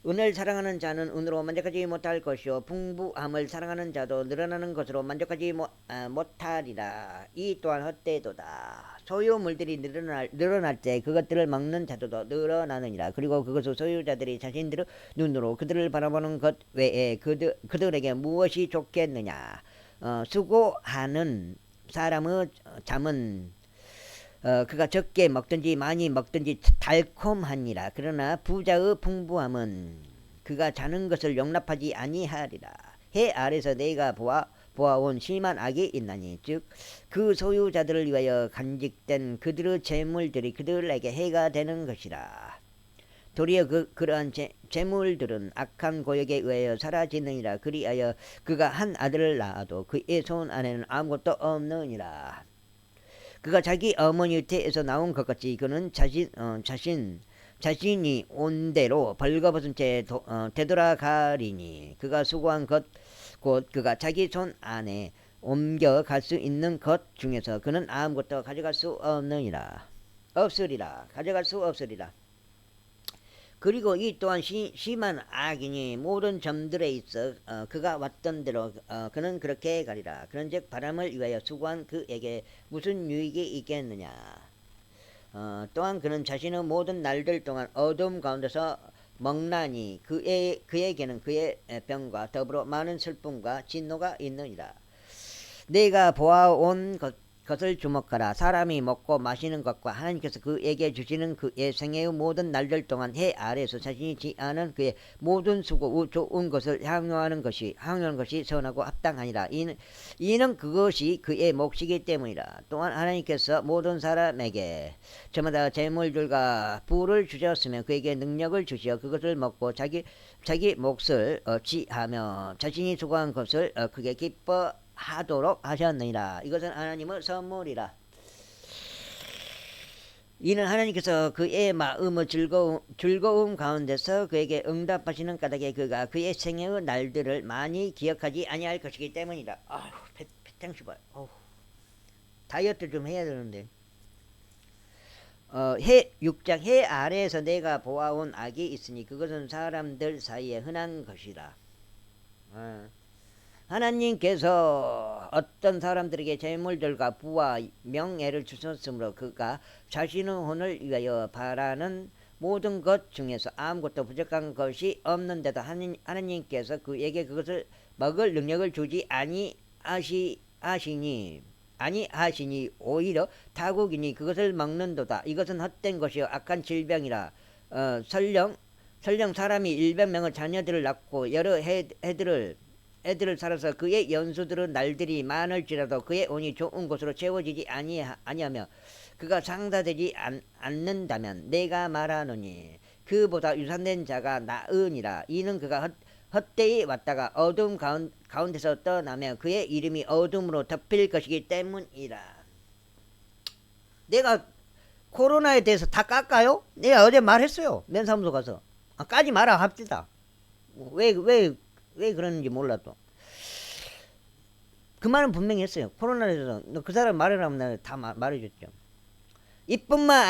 은을 사랑하는 자는 은으로 만족하지 못할 것이요 풍부함을 사랑하는 자도 늘어나는 것으로 만족하지 못하리라. 이 또한 헛되도다. 소유물들이 늘어날 때 그것들을 먹는 자도 늘어나느니라. 그리고 그것을 소유자들이 자신들의 눈으로 그들을 바라보는 것 외에 그들에게 무엇이 좋겠느냐. 수고하는 사람의 잠은 그가 적게 먹든지 많이 먹든지 달콤하니라. 그러나 부자의 풍부함은 그가 자는 것을 용납하지 아니하리라. 해 아래서 내가 보아온 심한 악이 있나니 즉 그 소유자들을 위하여 간직된 그들의 재물들이 그들에게 해가 되는 것이라. 도리어 그러한 재물들은 악한 고역에 의하여 사라지느니라. 그리하여 그가 한 아들을 낳아도 그의 손 안에는 아무것도 없느니라. 그가 자기 어머니 태에서 나온 것 같이 그는 자신이 온 대로 벌거벗은 채 되돌아가리니 그가 수고한 것 곧 그가 자기 손 안에 옮겨갈 수 있는 것 중에서 그는 아무것도 가져갈 수 없으리라. 그리고 이 또한 심한 악이니 모든 점들에 있어 그가 왔던 대로 그는 그렇게 가리라. 그런즉 바람을 위하여 수고한 그에게 무슨 유익이 있겠느냐. 또한 그는 자신의 모든 날들 동안 어둠 가운데서 먹나니 그에게는 그의 병과 더불어 많은 슬픔과 진노가 있느니라. 내가 보아온 것을 주목하라. 사람이 먹고 마시는 것과 하나님께서 그에게 주시는 그의 생애의 모든 날들 동안 해 아래에서 자신이 지하는 그의 모든 수고 좋은 것을 향유하는 것이 선하고 합당하니라. 이는 그것이 그의 몫이기 때문이라. 또한 하나님께서 모든 사람에게 저마다 재물들과 부를 주셨으며 그에게 능력을 주시어 그것을 먹고 자기 몫을 취하며 자신이 수고한 것을 크게 기뻐하도록 하셨느니라. 이것은 하나님의 선물이라. 이는 하나님께서 그의 마음의 즐거움 가운데서 그에게 응답하시는 까닭에 그가 그의 생애의 날들을 많이 기억하지 아니할 것이기 때문이다. 아휴, 배탕수발. 다이어트 좀 해야 되는데. 6장 해 아래에서 내가 보아온 악이 있으니 그것은 사람들 사이에 흔한 것이라. 하나님께서 어떤 사람들에게 재물들과 부와 명예를 주셨으므로 그가 자신의 혼을 위하여 바라는 모든 것 중에서 아무것도 부족한 것이 없는데도 하나님께서 그에게 그것을 먹을 능력을 주지 아니하시니 오히려 타국이니 그것을 먹는도다. 이것은 헛된 것이요 악한 질병이라. 설령 사람이 100명의 자녀들을 낳고 여러 애들을 살아서 그의 연수들은 날들이 많을지라도 그의 온이 좋은 곳으로 채워지지 아니하며 그가 상사되지 않는다면 내가 말하노니 그보다 유산된 자가 나으니라. 이는 그가 헛되이 왔다가 어둠 가운데서 떠나며 그의 이름이 어둠으로 덮일 것이기 때문이라. 내가 코로나에 대해서 다 깎아요? 내가 어제 말했어요. 면사무소 가서. 까지 마라 합시다. 왜 그러는지 몰라도. 그 말은 분명히 했어요. 코로나에 대해서 그 사람 말하라면 내가 다 말해줬죠. 이뿐만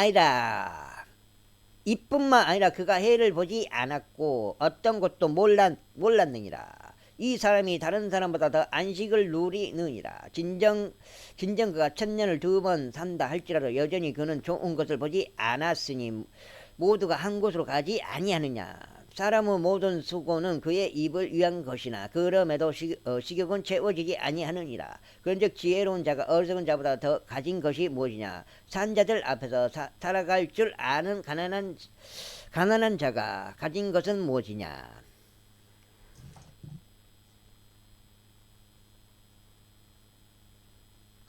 아니라 그가 해를 보지 않았고 어떤 것도 몰랐느니라. 이 사람이 다른 사람보다 더 안식을 누리느니라. 진정 그가 1000년을 2번 산다 할지라도 여전히 그는 좋은 것을 보지 않았으니 모두가 한 곳으로 가지 아니하느냐. 사람의 모든 수고는 그의 입을 위한 것이나 그럼에도 식욕은 채워지지 아니하느니라. 그런즉 지혜로운 자가 어리석은 자보다 더 가진 것이 무엇이냐. 산자들 앞에서 살아갈 줄 아는 가난한 자가 가진 것은 무엇이냐.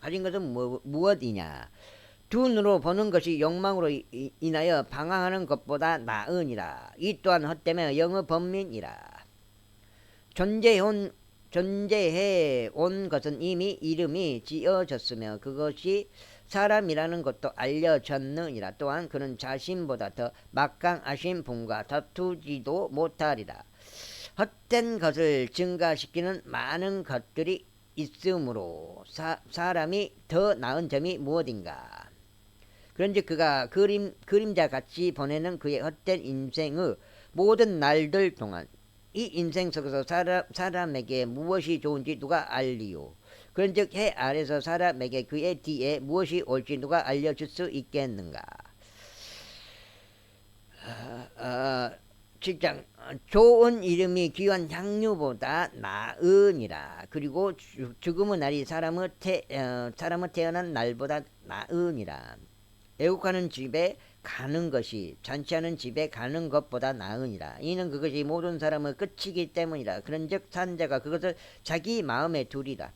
가진 것은 무엇이냐. 두 눈으로 보는 것이 욕망으로 인하여 방황하는 것보다 나으니라. 이 또한 헛되며 영의 범민이라. 존재해 온 것은 이미 이름이 지어졌으며 그것이 사람이라는 것도 알려졌느니라. 또한 그는 자신보다 더 막강하신 분과 다투지도 못하리라. 헛된 것을 증가시키는 많은 것들이 있으므로 사람이 더 나은 점이 무엇인가. 그런즉 그가 그림자 같이 보내는 그의 헛된 인생의 모든 날들 동안 이 인생 속에서 사람에게 무엇이 좋은지 누가 알리요. 그런즉 해 아래서 사람에게 그의 뒤에 무엇이 올지 누가 알려줄 수 있겠는가. 7장 좋은 이름이 귀한 향유보다 나으니라. 그리고 죽음의 날이 사람의 태어난 날보다 나으니라. 애국하는 집에 가는 것이 잔치하는 집에 가는 것보다 나으니라. 이는 그것이 모든 사람의 끝이기 때문이라. 그런즉 산자가 그것을 자기 마음에 두리라.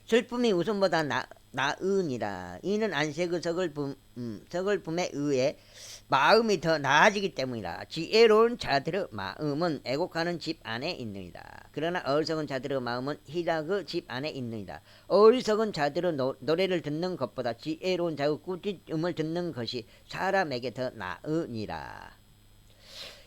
슬픔이 웃음보다 나으니라. 이는 안색의 서글픔에 의해 마음이 더 나아지기 때문이라. 지혜로운 자들의 마음은 애곡하는 집 안에 있느니라. 그러나 어리석은 자들의 마음은 희락의 집 안에 있느니라. 어리석은 자들의 노래를 듣는 것보다 지혜로운 자의 꾸짖음을 듣는 것이 사람에게 더 나으니라.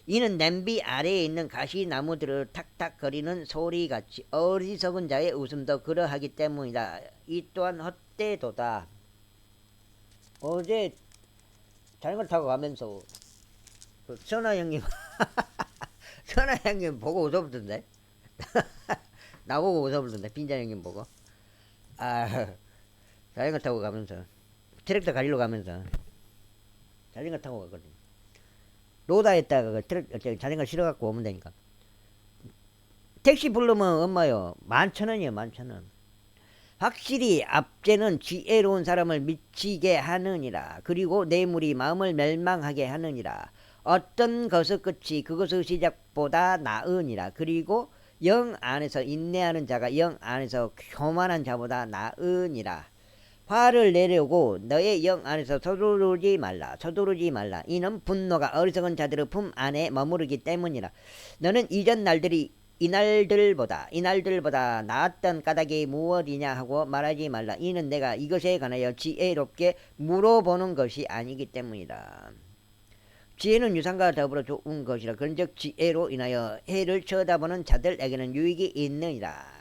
이는 냄비 아래에 있는 가시나무들을 탁탁거리는 소리같이 어리석은 자의 웃음도 그러하기 때문이다. 이 또한 헛되도다. 어제 자전거 타고 가면서 그 선아 형님 선아 형님 보고 웃어보던데. 나보고 웃어보던데. 빈자 형님 보고. 자전거 타고 가면서 트랙터 가리러 가면서 자전거 타고 가거든. 로다에다가 자전거 실어갖고 오면 되니까. 택시 부르면 엄마요 11,000원이요 11,000원. 확실히 압제는 지혜로운 사람을 미치게 하느니라. 그리고 뇌물이 마음을 멸망하게 하느니라. 어떤 것의 끝이 그것의 시작보다 나으니라. 그리고 영 안에서 인내하는 자가 영 안에서 교만한 자보다 나으니라. 화를 내려고 너의 영 안에서 서두르지 말라. 이는 분노가 어리석은 자들의 품 안에 머무르기 때문이라. 너는 이전 날들이 이날들보다 나았던 까닭이 무엇이냐 하고 말하지 말라. 이는 내가 이것에 관하여 지혜롭게 물어보는 것이 아니기 때문이다. 지혜는 유산과 더불어 좋은 것이라. 그런즉 지혜로 인하여 해를 쳐다보는 자들에게는 유익이 있느니라.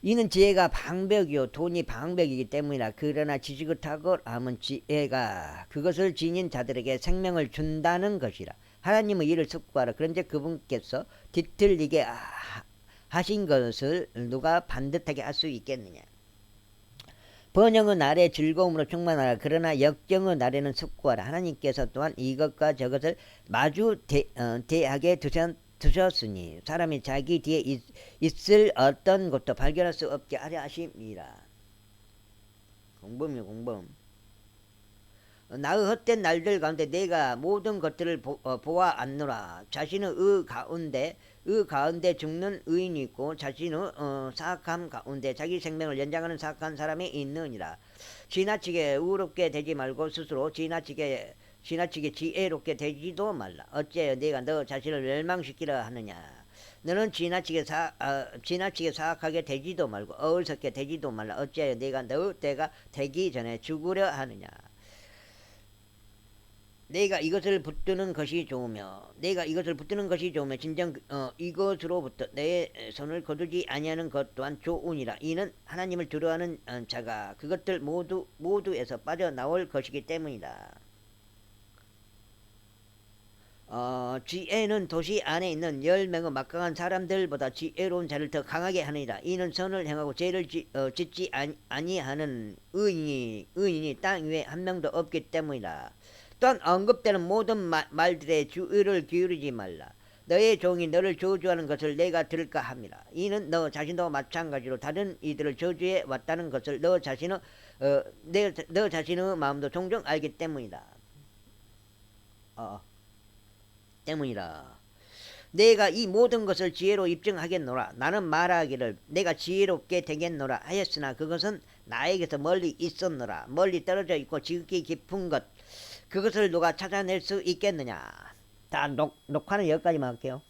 이는 지혜가 방백이요 돈이 방백이기 때문이라. 그러나 지식을 탁월함은 지혜가 그것을 지닌 자들에게 생명을 준다는 것이라. 하나님의 일을 숙고하라. 그런즉 그분께서 뒤틀리게 하신 것을 누가 반듯하게 할 수 있겠느냐. 번영의 날에 즐거움으로 충만하라. 그러나 역경의 날에는 숙고하라. 하나님께서 또한 이것과 저것을 마주 대하게 두셨으니 사람이 자기 뒤에 있을 어떤 것도 발견할 수 없게 하려 하심이라. 공범이요, 공범. 나의 헛된 날들 가운데 내가 모든 것들을 보아안노라. 자신의 가운데 죽는 의인이 있고 자신의 사악함 가운데 자기 생명을 연장하는 사악한 사람이 있느니라. 지나치게 의롭게 되지 말고 스스로 지나치게 지혜롭게 되지도 말라. 어찌하여 내가 너 자신을 멸망시키려 하느냐. 너는 지나치게 사악하게 되지도 말고 어리석게 되지도 말라. 어찌하여 내가 너 때가 되기 전에 죽으려 하느냐. 내가 이것을 붙드는 것이 좋으며 진정 이것으로부터 내 손을 거두지 아니하는 것 또한 좋으니라. 이는 하나님을 두려워하는 자가 그것들 모두에서 빠져나올 것이기 때문이다. 지혜는 도시 안에 있는 10명의 막강한 사람들보다 지혜로운 자를 더 강하게 하느니라. 이는 선을 행하고 죄를 짓지 아니하는 의인이 땅 위에 한 명도 없기 때문이라. 또한 언급되는 모든 말들에 주의를 기울이지 말라. 너의 종이 너를 저주하는 것을 내가 들을까 함이라. 이는 너 자신도 마찬가지로 다른 이들을 저주해 왔다는 것을 너 자신의 마음도 종종 알기 때문이다. 내가 이 모든 것을 지혜로 입증하겠노라. 나는 말하기를 내가 지혜롭게 되겠노라 하였으나 그것은 나에게서 멀리 있었노라. 멀리 떨어져 있고 지극히 깊은 것, 그것을 누가 찾아낼 수 있겠느냐. 자, 녹화는 여기까지만 할게요.